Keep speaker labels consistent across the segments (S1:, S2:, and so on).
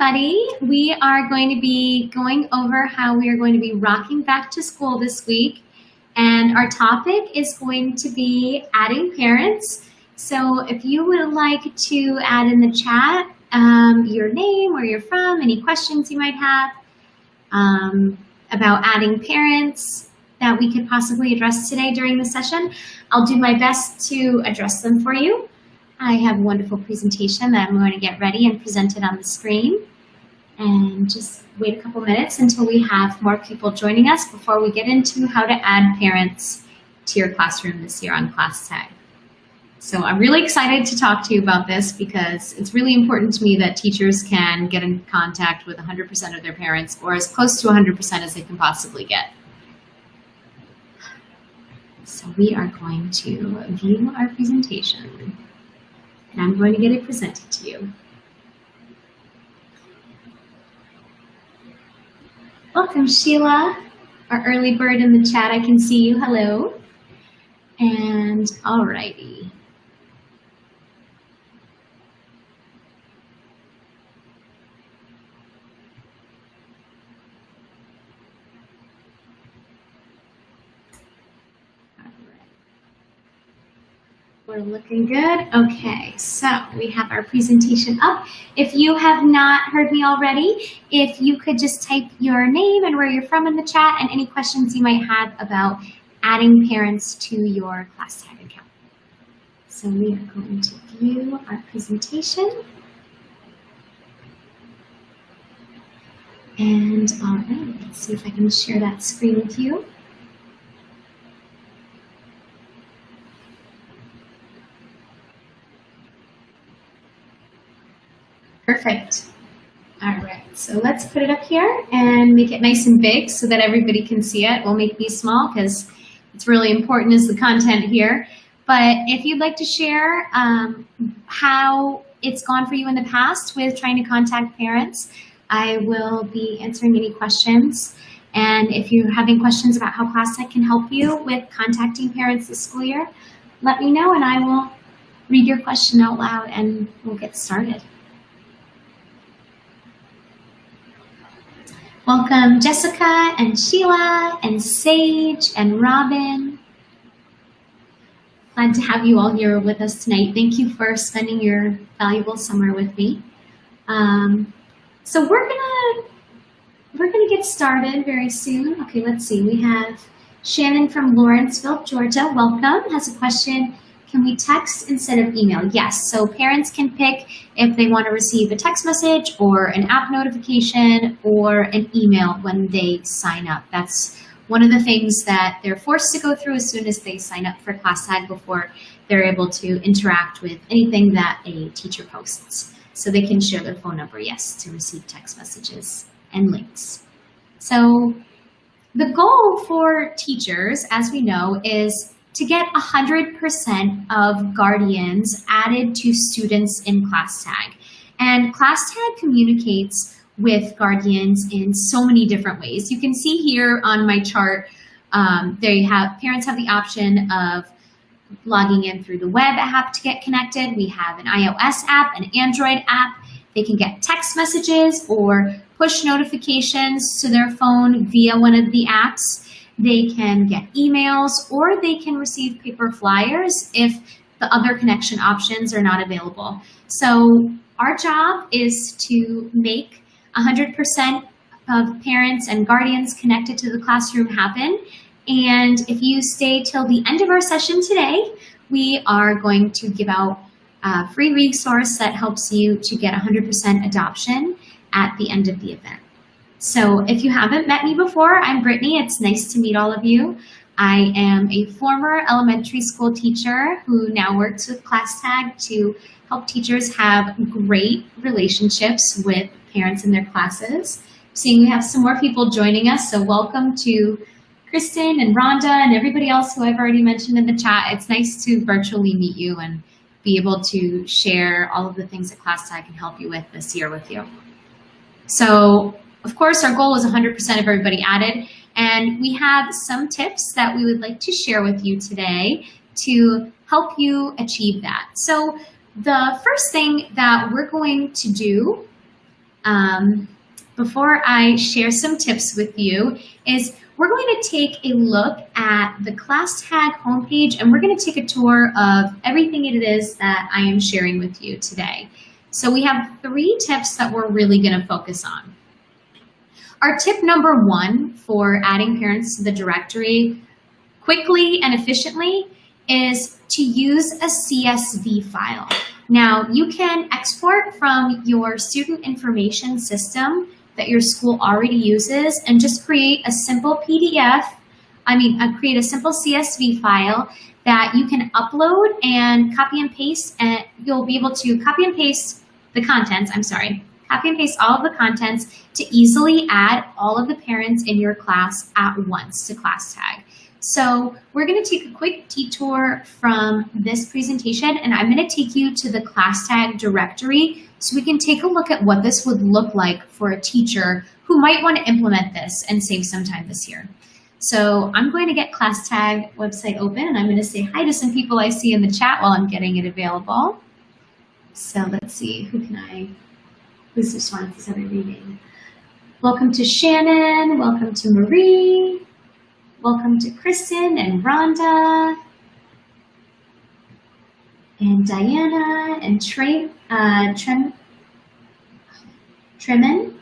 S1: everybody. We are going to be going over how we are going to be rocking back to school this week. And our topic is going to be adding parents. So if you would like to add in the chat your name, where you're from, any questions you might have about adding parents that we could possibly address today during the session, I'll do my best to address them for you. I have a wonderful presentation that I'm going to get ready and present it on the screen. And just wait a couple minutes until we have more people joining us before we get into how to add parents to your classroom this year on ClassTag. So I'm really excited to talk to you about this because it's really important to me that teachers can get in contact with 100% of their parents, or as close to 100% as they can possibly get. So we are going to view our presentation, and I'm going to get it presented to you. Welcome, Sheila, our early bird in the chat. I can see you. Hello. And all righty. We're looking good. Okay, so we have our presentation up. If you have not heard me already, if you could just type your name and where you're from in the chat and any questions you might have about adding parents to your ClassTag account. So we are going to view our presentation. And all right, let's see if I can share that screen with you. Perfect. All right, so let's put it up here and make it nice and big so that everybody can see it. We'll make these small because it's really important is the content here. But if you'd like to share how it's gone for you in the past with trying to contact parents, I will be answering any questions. And if you're having questions about how ClassTag can help you with contacting parents this school year, let me know and I will read your question out loud and we'll get started. Welcome Jessica and Sheila and Sage and Robin. Glad to have you all here with us tonight. Thank you for spending your valuable summer with me. So we're gonna get started very soon. Okay, let's see. We have Shannon from Lawrenceville, Georgia. Welcome. Has a question. Can we text instead of email? Yes, so parents can pick if they want to receive a text message or an app notification or an email when they sign up. That's one of the things that they're forced to go through as soon as they sign up for ClassTag before they're able to interact with anything that a teacher posts. So they can share their phone number, yes, to receive text messages and links. So the goal for teachers, as we know, is to get 100% of guardians added to students in ClassTag. And ClassTag communicates with guardians in so many different ways. You can see here on my chart, parents have the option of logging in through the web app to get connected. We have an iOS app, an Android app. They can get text messages or push notifications to their phone via one of the apps. They can get emails or they can receive paper flyers if the other connection options are not available. So our job is to make 100% of parents and guardians connected to the classroom happen. And if you stay till the end of our session today, we are going to give out a free resource that helps you to get 100% adoption at the end of the event. So if you haven't met me before, I'm Brittany. It's nice to meet all of you. I am a former elementary school teacher who now works with ClassTag to help teachers have great relationships with parents in their classes. Seeing we have some more people joining us, so welcome to Kristen and Rhonda and everybody else who I've already mentioned in the chat. It's nice to virtually meet you and be able to share all of the things that ClassTag can help you with this year with you. So, of course, our goal is 100% of everybody added, and we have some tips that we would like to share with you today to help you achieve that. So the first thing that we're going to do before I share some tips with you is we're going to take a look at the ClassTag homepage, and we're going to take a tour of everything it is that I am sharing with you today. So we have 3 tips that we're really going to focus on. Our tip number 1 for adding parents to the directory quickly and efficiently is to use a CSV file. Now, you can export from your student information system that your school already uses and just create a simple create a simple CSV file that you can upload and copy and paste, and you'll be able to copy and paste all of the contents to easily add all of the parents in your class at once to ClassTag. So we're going to take a quick detour from this presentation, and I'm going to take you to the ClassTag directory so we can take a look at what this would look like for a teacher who might want to implement this and save some time this year. So I'm going to get ClassTag website open, and I'm going to say hi to some people I see in the chat while I'm getting it available. So let's see, whose responses are we reading? Welcome to Shannon, welcome to Marie. Welcome to Kristen and Rhonda and Diana and Tremin,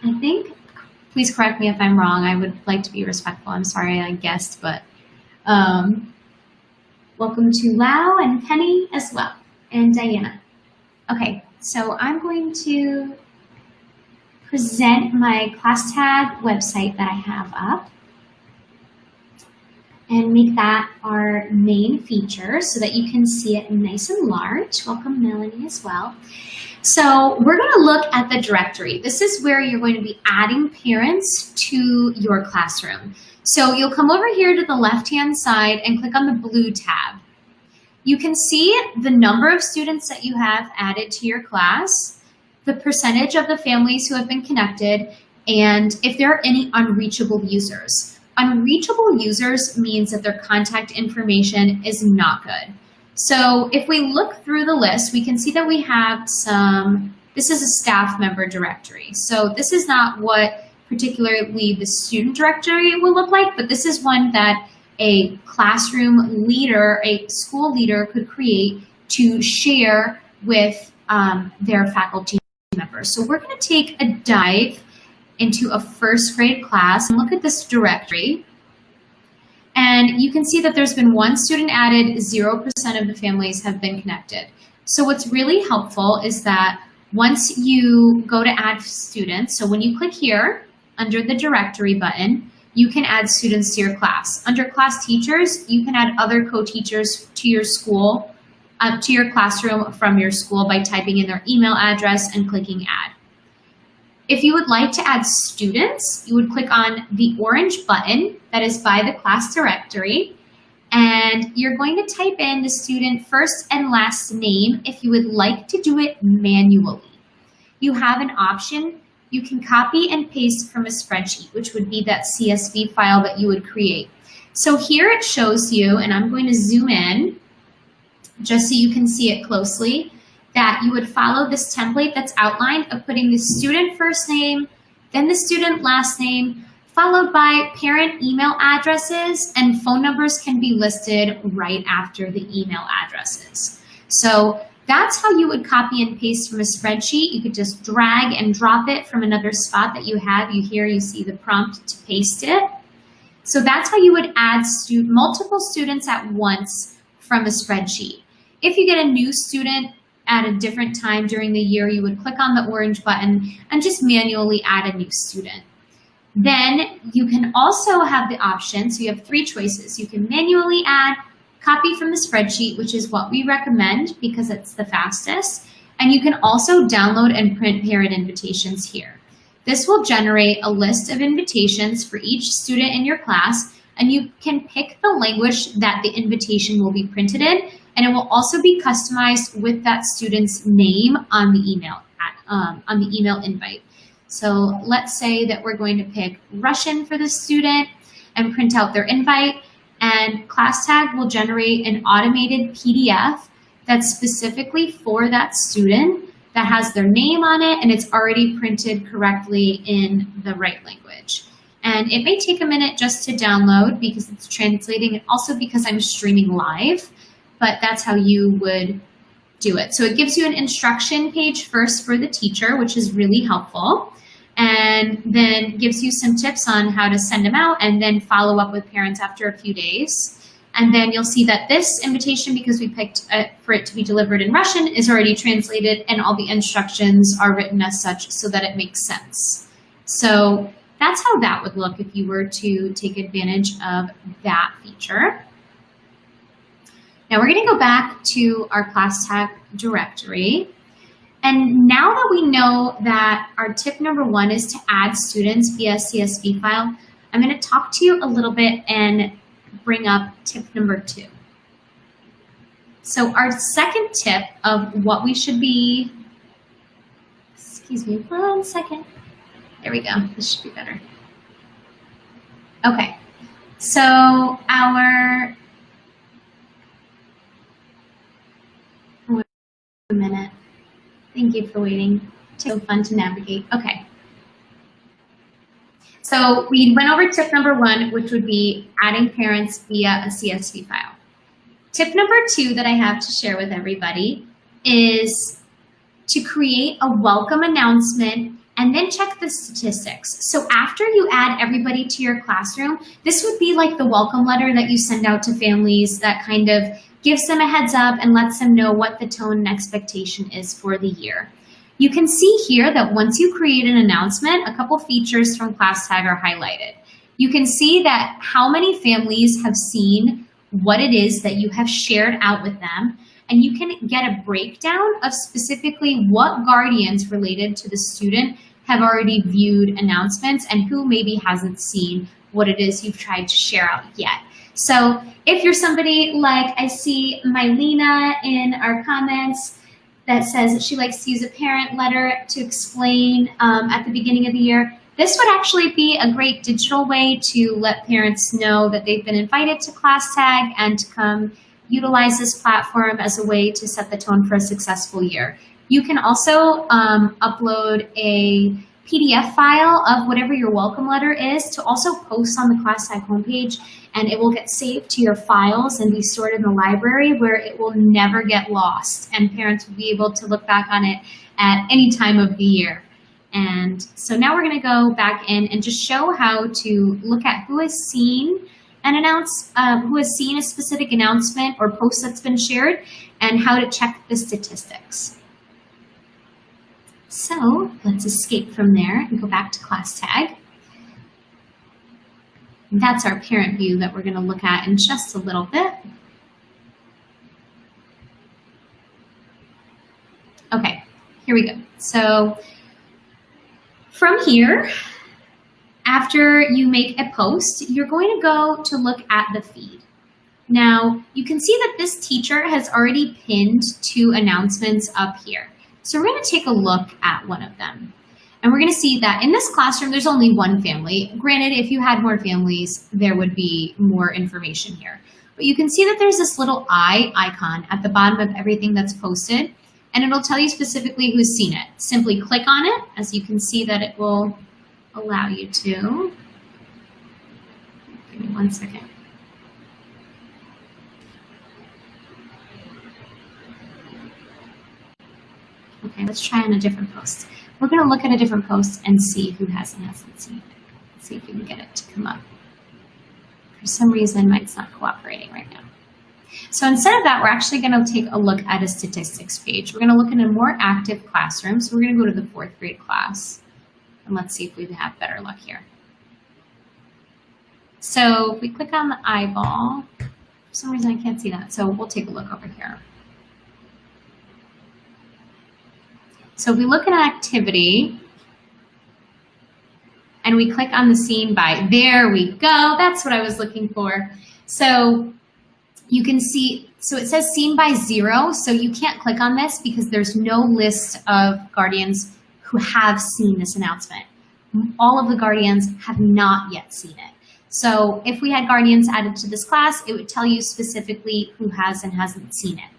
S1: I think. Please correct me if I'm wrong. I would like to be respectful. I'm sorry I guessed, but welcome to Lau and Penny as well, and Diana. Okay, so I'm going to present my ClassTag website that I have up and make that our main feature so that you can see it nice and large. Welcome, Melanie, as well. So we're going to look at the directory. This is where you're going to be adding parents to your classroom. So you'll come over here to the left-hand side and click on the blue tab. You can see the number of students that you have added to your class, the percentage of the families who have been connected, and if there are any unreachable users. Unreachable users means that their contact information is not good. So if we look through the list, we can see that we have this is a staff member directory. So this is not what particularly the student directory will look like, but this is one that a classroom leader, a school leader could create to share with their faculty members. So we're going to take a dive into a first grade class and look at this directory. And you can see that there's been 1 student added, 0% of the families have been connected. So what's really helpful is that once you go to add students, so when you click here under the directory button, you can add students to your class. Under class teachers, you can add other co-teachers to your school, to your classroom from your school by typing in their email address and clicking add. If you would like to add students, you would click on the orange button that is by the class directory, and you're going to type in the student first and last name if you would like to do it manually. You have an option. You can copy and paste from a spreadsheet, which would be that CSV file that you would create. So here it shows you, and I'm going to zoom in just so you can see it closely, that you would follow this template that's outlined of putting the student first name, then the student last name, followed by parent email addresses, and phone numbers can be listed right after the email addresses. So that's how you would copy and paste from a spreadsheet. You could just drag and drop it from another spot that you have. You see the prompt to paste it. So that's how you would add multiple students at once from a spreadsheet. If you get a new student at a different time during the year, you would click on the orange button and just manually add a new student. Then you can also have the option, so you have 3 choices. You can manually add, copy from the spreadsheet, which is what we recommend because it's the fastest, and you can also download and print parent invitations here. This will generate a list of invitations for each student in your class, and you can pick the language that the invitation will be printed in, and it will also be customized with that student's name on the email invite. So let's say that we're going to pick Russian for the student and print out their invite, and ClassTag will generate an automated PDF that's specifically for that student that has their name on it, and it's already printed correctly in the right language. And it may take a minute just to download because it's translating, and also because I'm streaming live, but that's how you would do it. So it gives you an instruction page first for the teacher, which is really helpful, and then gives you some tips on how to send them out and then follow up with parents after a few days. And then you'll see that this invitation, because we picked for it to be delivered in Russian, is already translated, and all the instructions are written as such so that it makes sense. So that's how that would look if you were to take advantage of that feature. Now we're going to go back to our ClassTag directory. And now that we know that our tip number 1 is to add students via CSV file, I'm going to talk to you a little bit and bring up tip number 2. So our second tip of what we should be, excuse me 1 second. There we go. This should be better. Okay. So our, wait a minute. Thank you for waiting. It's so fun to navigate. Okay. So we went over tip number 1, which would be adding parents via a CSV file. Tip number 2 that I have to share with everybody is to create a welcome announcement and then check the statistics. So after you add everybody to your classroom, this would be like the welcome letter that you send out to families that kind of gives them a heads up and lets them know what the tone and expectation is for the year. You can see here that once you create an announcement, a couple features from ClassTag are highlighted. You can see that how many families have seen what it is that you have shared out with them, and you can get a breakdown of specifically what guardians related to the student have already viewed announcements and who maybe hasn't seen what it is you've tried to share out yet. So if you're somebody like I see Mylena in our comments that says that she likes to use a parent letter to explain at the beginning of the year, this would actually be a great digital way to let parents know that they've been invited to ClassTag and to come utilize this platform as a way to set the tone for a successful year. You can also upload a PDF file of whatever your welcome letter is to also post on the ClassTag homepage, and it will get saved to your files and be stored in the library where it will never get lost, and parents will be able to look back on it at any time of the year. And so now we're going to go back in and just show how to look at who has seen who has seen a specific announcement or post that's been shared, and how to check the statistics. So let's escape from there and go back to ClassTag. That's our parent view that we're going to look at in just a little bit. Okay, here we go. So from here, after you make a post, you're going to go to look at the feed. Now, you can see that this teacher has already pinned 2 announcements up here. So we're going to take a look at one of them. And we're going to see that in this classroom, there's only 1 family. Granted, if you had more families, there would be more information here. But you can see that there's this little eye icon at the bottom of everything that's posted, and it'll tell you specifically who's seen it. Simply click on it, as you can see that it will allow you to. Give me 1 second. Okay, let's try on a different post. We're going to look at a different post and see who has and hasn't seen it. Let's see if we can get it to come up. For some reason, mine's not cooperating right now. So instead of that, we're actually going to take a look at a statistics page. We're going to look at a more active classroom. So we're going to go to the 4th grade class. And let's see if we have better luck here. So if we click on the eyeball, for some reason I can't see that. So we'll take a look over here. So if we look at an activity and we click on the seen by, there we go. That's what I was looking for. So you can see, so it says seen by 0. So you can't click on this because there's no list of guardians who have seen this announcement. All of the guardians have not yet seen it. So if we had guardians added to this class, it would tell you specifically who has and hasn't seen it.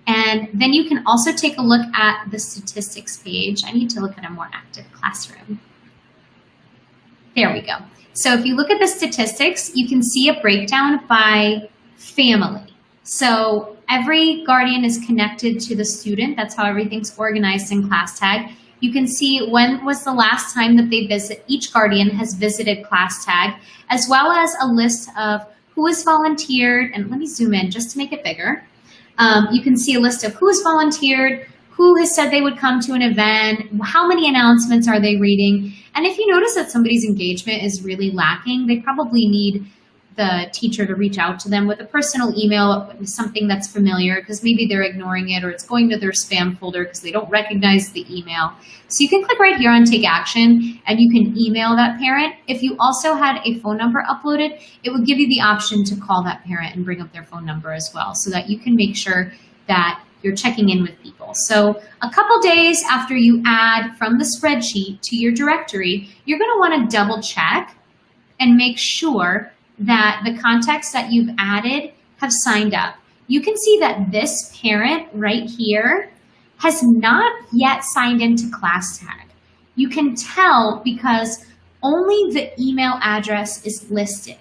S1: And then you can also take a look at the statistics page. I need to look at a more active classroom. There we go. So if you look at the statistics, you can see a breakdown by family. So every guardian is connected to the student. That's how everything's organized in ClassTag. You can see when was the last time that they visit, each guardian has visited ClassTag, as well as a list of who has volunteered. And let me zoom in just to make it bigger. You can see a list of who has volunteered, who has said they would come to an event, how many announcements are they reading. And if you notice that somebody's engagement is really lacking, they probably need the teacher to reach out to them with a personal email, something that's familiar, because maybe they're ignoring it or it's going to their spam folder because they don't recognize the email. So you can click right here on Take Action and you can email that parent. If you also had a phone number uploaded, it would give you the option to call that parent and bring up their phone number as well, so that you can make sure that you're checking in with people. So a couple days after you add from the spreadsheet to your directory, you're going to want to double check and make sure that the contacts that you've added have signed up. You can see that this parent right here has not yet signed into ClassTag. You can tell because only the email address is listed.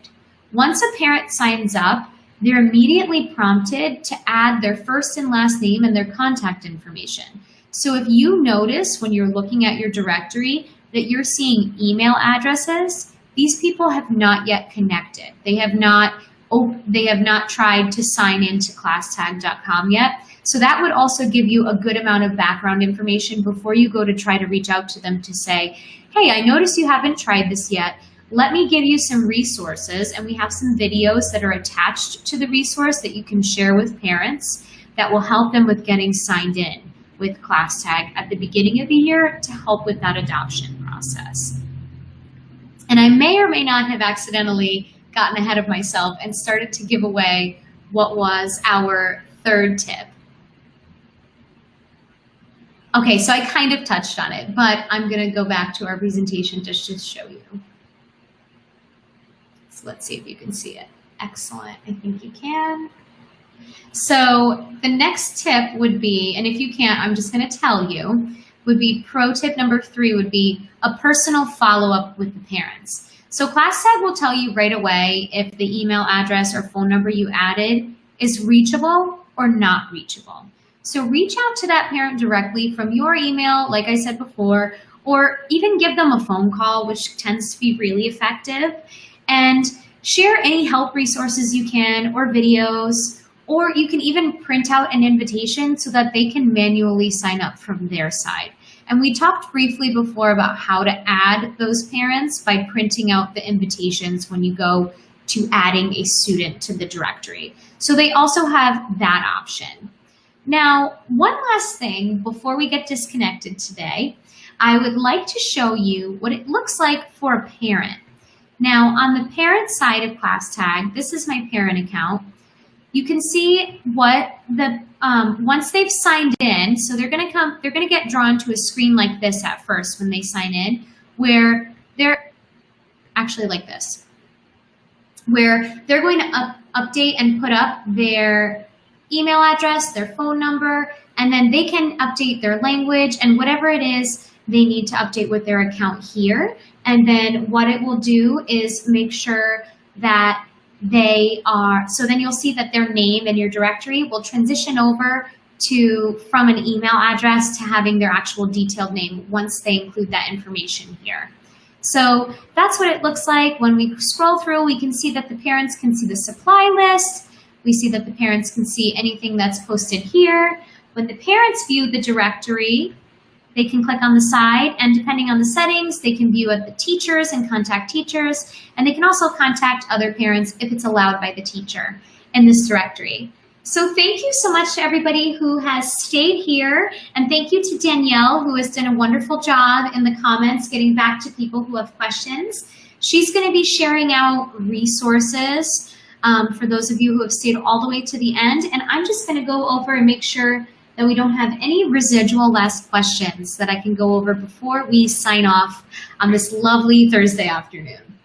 S1: Once a parent signs up, they're immediately prompted to add their first and last name and their contact information. So if you notice when you're looking at your directory that you're seeing email addresses, these people have not yet connected. They have not tried to sign into ClassTag.com yet. So that would also give you a good amount of background information before you go to try to reach out to them to say, hey, I noticed you haven't tried this yet. Let me give you some resources. And we have some videos that are attached to the resource that you can share with parents that will help them with getting signed in with ClassTag at the beginning of the year to help with that adoption process. And I may or may not have accidentally gotten ahead of myself and started to give away what was our third tip. Okay, so I kind of touched on it, but I'm going to go back to our presentation just to show you. So let's see if you can see it. Excellent. I think you can. So the next tip would be, and if you can't, I'm just going to tell you, would be pro tip number 3 would be a personal follow-up with the parents. So ClassTag will tell you right away if the email address or phone number you added is reachable or not reachable. So reach out to that parent directly from your email, like I said before, or even give them a phone call, which tends to be really effective, and share any help resources you can or videos, or you can even print out an invitation so that they can manually sign up from their side. And we talked briefly before about how to add those parents by printing out the invitations when you go to adding a student to the directory. So they also have that option. Now, one last thing before we get disconnected today, I would like to show you what it looks like for a parent. Now, on the parent side of ClassTag, this is my parent account. You can see what the once they've signed in, so they're going to get drawn to a screen like this at first when they sign in, where they're actually like this, where they're going to update and put up their email address, their phone number, and then they can update their language and whatever it is they need to update with their account here. And then what it will do is make sure that they are, so then you'll see that their name in your directory will transition over to from an email address to having their actual detailed name once they include that information here. So that's what it looks like. When we scroll through, we can see that the parents can see the supply list. We see that the parents can see anything that's posted here. When the parents view the directory, they can click on the side, and depending on the settings, they can view at the teachers and contact teachers, and they can also contact other parents if it's allowed by the teacher in this directory. So thank you so much to everybody who has stayed here, and thank you to Danielle, who has done a wonderful job in the comments getting back to people who have questions. She's going to be sharing out resources for those of you who have stayed all the way to the end, and I'm just going to go over and make sure that we don't have any residual last questions that I can go over before we sign off on this lovely Thursday afternoon.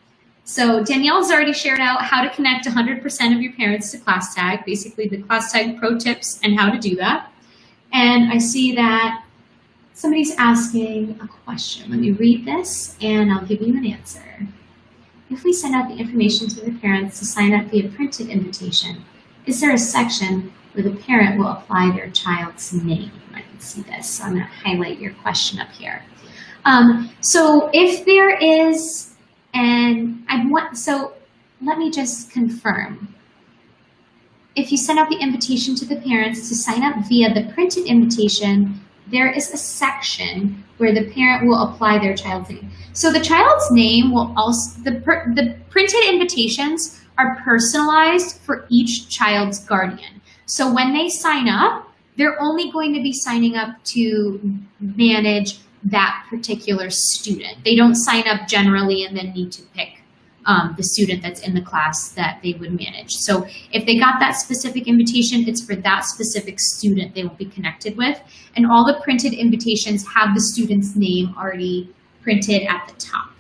S1: So Danielle's already shared out how to connect 100% of your parents to ClassTag, basically the ClassTag pro tips and how to do that. And I see that somebody's asking a question. Let me read this and I'll give you an answer. If we send out the information to the parents to sign up via printed invitation, is there a section where the parent will apply their child's name? I can see this, so I'm going to highlight your question up here. So if there is, so let me just confirm. If you send out the invitation to the parents to sign up via the printed invitation, there is a section where the parent will apply their child's name. So the child's name will also, the printed invitations are personalized for each child's guardian. So when they sign up, they're only going to be signing up to manage that particular student. They don't sign up generally and then need to pick the student that's in the class that they would manage. So if they got that specific invitation, it's for that specific student they will be connected with. And all the printed invitations have the student's name already printed at the top.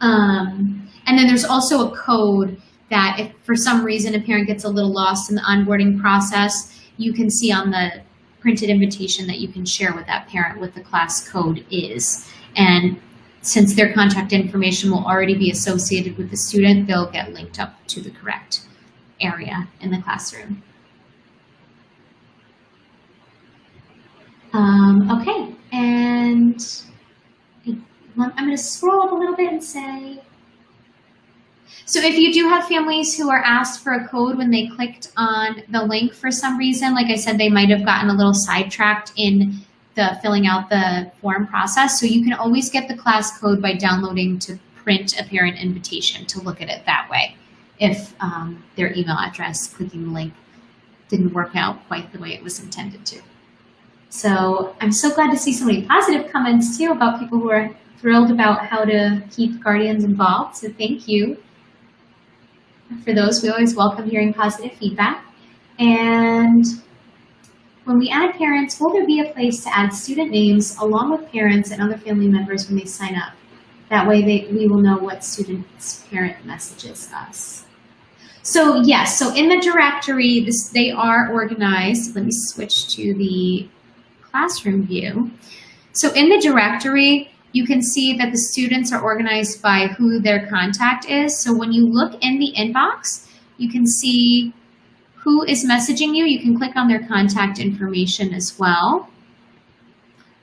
S1: And then there's also a code that if for some reason a parent gets a little lost in the onboarding process, you can see on the printed invitation that you can share with that parent what the class code is. And since their contact information will already be associated with the student, they'll get linked up to the correct area in the classroom. Okay, and I'm going to scroll up a little bit and say, so if you do have families who are asked for a code when they clicked on the link for some reason, like I said, they might have gotten a little sidetracked in the filling out the form process. So you can always get the class code by downloading to print a parent invitation to look at it that way. If their email address, clicking the link didn't work out quite the way it was intended to. So I'm so glad to see so many positive comments too about people who are thrilled about how to keep guardians involved. So thank you. For those, we always welcome hearing positive feedback. And when we add parents, will there be a place to add student names along with parents and other family members when they sign up? That way we will know what student's parent messages us. So yes, so in the directory, they are organized. Let me switch to the classroom view. So in the directory, you can see that the students are organized by who their contact is. So when you look in the inbox, you can see who is messaging you. You can click on their contact information as well.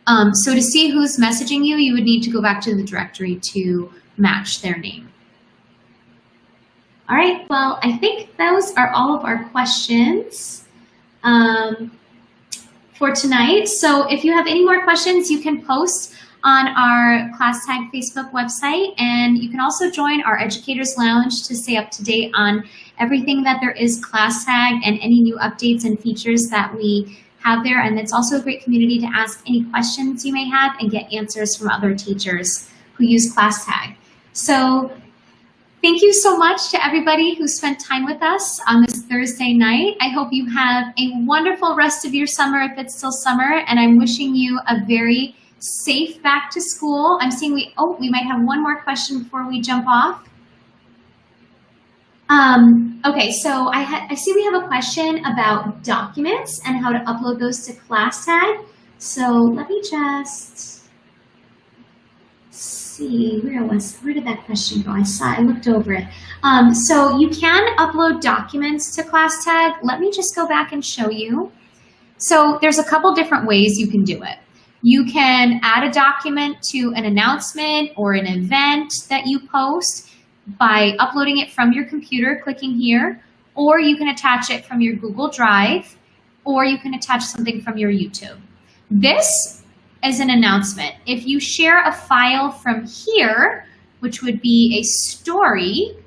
S1: So to see who's messaging you, you would need to go back to the directory to match their name. All right, well, I think those are all of our questions for tonight. So if you have any more questions, you can post on our ClassTag Facebook website, and you can also join our Educators Lounge to stay up to date on everything that there is ClassTag and any new updates and features that we have there. And it's also a great community to ask any questions you may have and get answers from other teachers who use ClassTag. So thank you so much to everybody who spent time with us on this Thursday night. I hope you have a wonderful rest of your summer if it's still summer, and I'm wishing you a very safe back to school. I'm seeing we might have one more question before we jump off. Okay, so I see we have a question about documents and how to upload those to ClassTag. So let me just see, where did that question go? I looked over it. So you can upload documents to ClassTag. Let me just go back and show you. So there's a couple different ways you can do it. You can add a document to an announcement or an event that you post by uploading it from your computer, clicking here, or you can attach it from your Google Drive, or you can attach something from your YouTube. This is an announcement. If you share a file from here, which would be a story,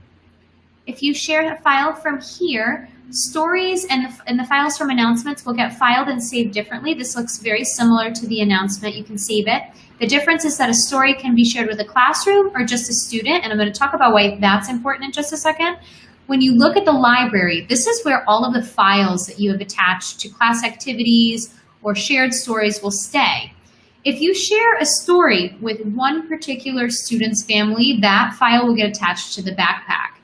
S1: if you share a file from here, stories and the files from announcements will get filed and saved differently. This looks very similar to the announcement. You can save it. The difference is that a story can be shared with a classroom or just a student, and I'm going to talk about why that's important in just a second. When you look at the library, this is where all of the files that you have attached to class activities or shared stories will stay. If you share a story with one particular student's family, that file will get attached to the backpack.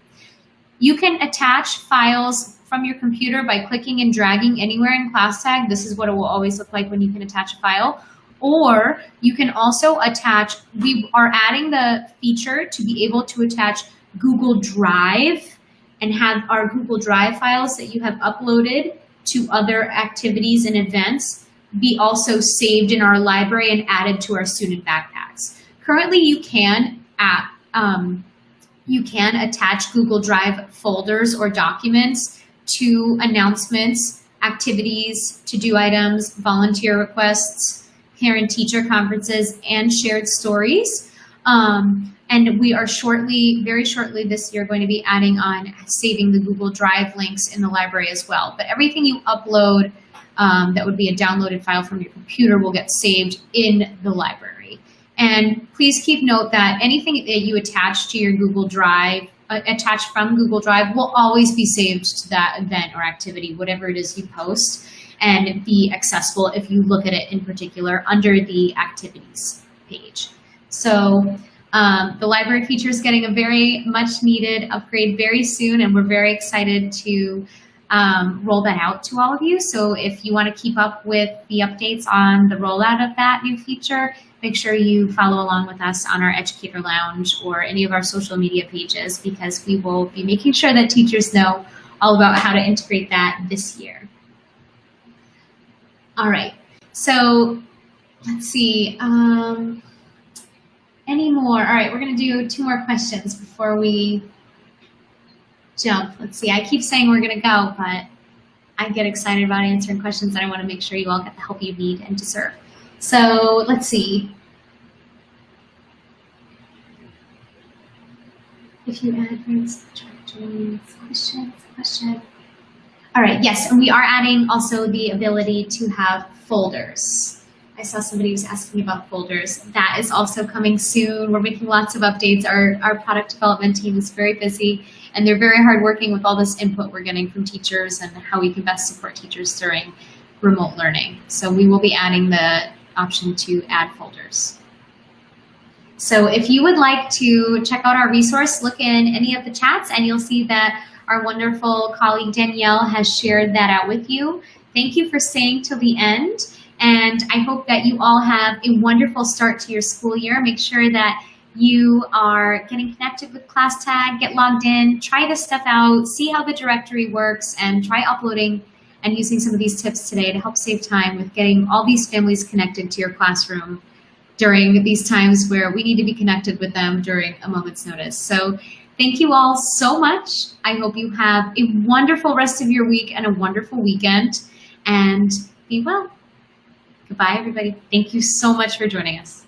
S1: You can attach files from your computer by clicking and dragging anywhere in ClassTag. This is what it will always look like when you can attach a file. Or you can also attach, we are adding the feature to be able to attach Google Drive and have our Google Drive files that you have uploaded to other activities and events be also saved in our library and added to our student backpacks. Currently, you can attach Google Drive folders or documents to announcements, activities, to-do items, volunteer requests, parent-teacher conferences, and shared stories. And we are very shortly this year going to be adding on saving the Google Drive links in the library as well. But everything you upload that would be a downloaded file from your computer will get saved in the library. And please keep note that anything that you attach to your Google Drive, attached from Google Drive, will always be saved to that event or activity, whatever it is you post, and be accessible if you look at it in particular under the activities page. So the library feature is getting a very much needed upgrade very soon, and we're very excited to roll that out to all of you. So if you want to keep up with the updates on the rollout of that new feature, make sure you follow along with us on our Educator Lounge or any of our social media pages, because we will be making sure that teachers know all about how to integrate that this year. All right, so let's see. Any more? All right, we're going to do 2 more questions before we jump. Let's see. I keep saying we're going to go, but I get excited about answering questions, and I want to make sure you all get the help you need and deserve. So let's see. If you add question. All right, yes, and we are adding also the ability to have folders. I saw somebody was asking about folders. That is also coming soon. We're making lots of updates. Our product development team is very busy, and they're very hard working with all this input we're getting from teachers and how we can best support teachers during remote learning. So we will be adding the option to add folders. So if you would like to check out our resource, look in any of the chats, and you'll see that our wonderful colleague Danielle has shared that out with you. Thank you for staying till the end. And I hope that you all have a wonderful start to your school year. Make sure that you are getting connected with ClassTag, get logged in, try this stuff out, see how the directory works, and try uploading and using some of these tips today to help save time with getting all these families connected to your classroom during these times where we need to be connected with them during a moment's notice. So thank you all so much. I hope you have a wonderful rest of your week and a wonderful weekend, and be well. Goodbye, everybody. Thank you so much for joining us.